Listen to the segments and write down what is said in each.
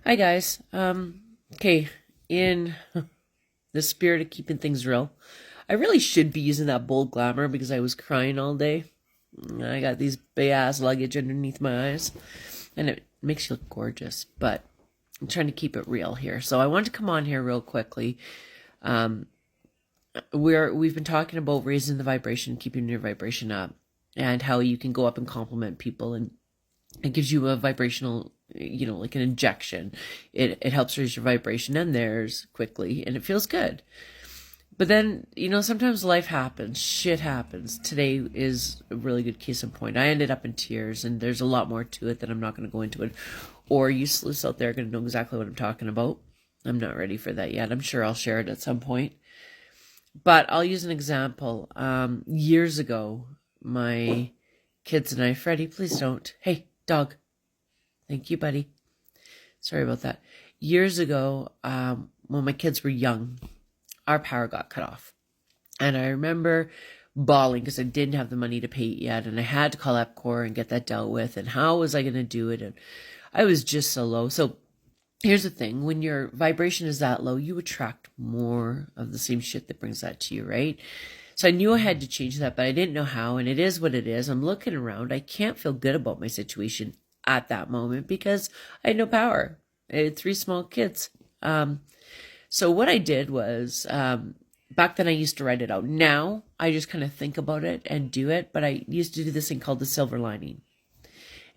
Hi guys. Okay, in the spirit of keeping things real, I really should be using that Bold Glamour because I was crying all day. I got these big ass luggage underneath my eyes, and it makes you look gorgeous. But I'm trying to keep it real here, so I wanted to come on here real quickly. Um, we've been talking about raising the vibration, keeping your vibration up, and how you can go up and compliment people, and it gives you a vibrational, like an injection. It helps raise your vibration and theirs quickly, and it feels good. But then, sometimes life happens, shit happens. Today is a really good case in point. I ended up in tears, and there's a lot more to it that I'm not going to go into it. Or you sleuths out there are going to know exactly what I'm talking about. I'm not ready for that yet. I'm sure I'll share it at some point. But I'll use an example. Years ago, my kids and I, Freddie, please don't. Hey, dog. Thank you, buddy. Sorry about that. Years ago, when my kids were young, our power got cut off. And I remember bawling because I didn't have the money to pay it yet. And I had to call EPCOR and get that dealt with. And how was I going to do it? And I was just so low. So here's the thing. When your vibration is that low, you attract more of the same shit that brings that to you, right? So I knew I had to change that, but I didn't know how. And it is what it is. I'm looking around. I can't feel good about my situation at that moment because I had no power. I had 3 small kids. So what I did was, back then I used to write it out. Now I just kind of think about it and do it. But I used to do this thing called the silver lining.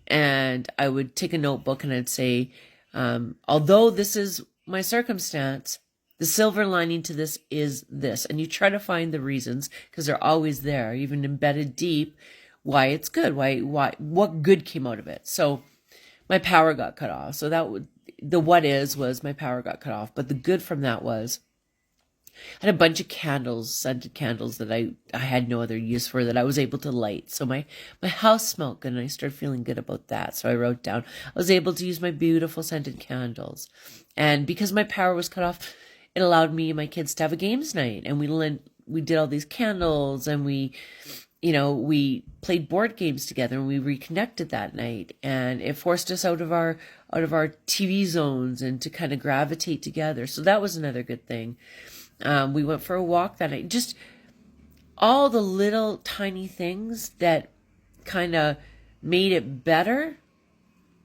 And I would take a notebook and I'd say, although this is my circumstance, the silver lining to this is this. And you try to find the reasons because they're always there, even embedded deep, why it's good, what good came out of it. So my power got cut off. So the was my power got cut off. But the good from that was I had a bunch of candles, scented candles that I had no other use for that I was able to light. So my house smelled good and I started feeling good about that. So I wrote down, I was able to use my beautiful scented candles. And because my power was cut off, it allowed me and my kids to have a games night. And we did all these candles and we played board games together and we reconnected that night, and it forced us out of our TV zones and to kind of gravitate together. So that was another good thing. We went for a walk that night. Just all the little tiny things that kind of made it better.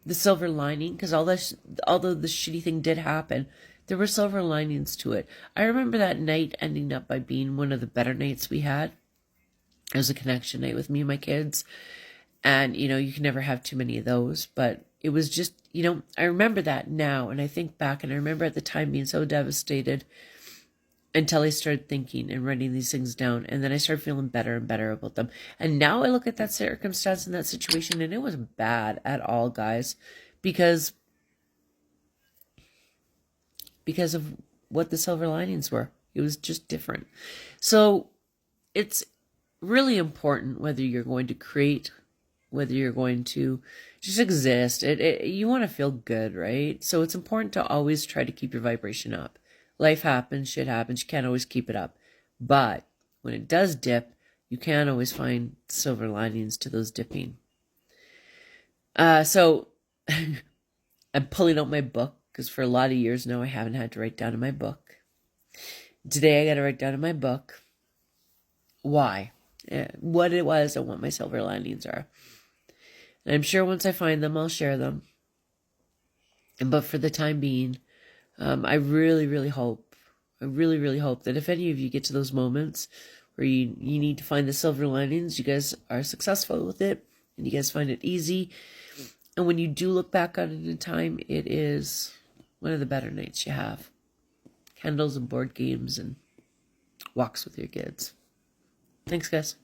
The silver lining, because although the shitty thing did happen, there were silver linings to it. I remember that night ending up by being one of the better nights we had. It was a connection night with me and my kids. And, you can never have too many of those. But it was just, I remember that now. And I think back and I remember at the time being so devastated until I started thinking and writing these things down. And then I started feeling better and better about them. And now I look at that circumstance and that situation and it wasn't bad at all, guys. Because of what the silver linings were. It was just different. So it's really important whether you're going to create, whether you're going to just exist. You want to feel good, right? So it's important to always try to keep your vibration up. Life happens, shit happens. You can't always keep it up. But when it does dip, you can always find silver linings to those dipping. So I'm pulling out my book because for a lot of years now I haven't had to write down in my book. Today I got to write down in my book why. What it was and what my silver linings are. And I'm sure once I find them, I'll share them. But for the time being, I really, really hope that if any of you get to those moments where you need to find the silver linings, you guys are successful with it and you guys find it easy. And when you do look back on it in time, it is one of the better nights you have. Candles and board games and walks with your kids. Thanks, guys.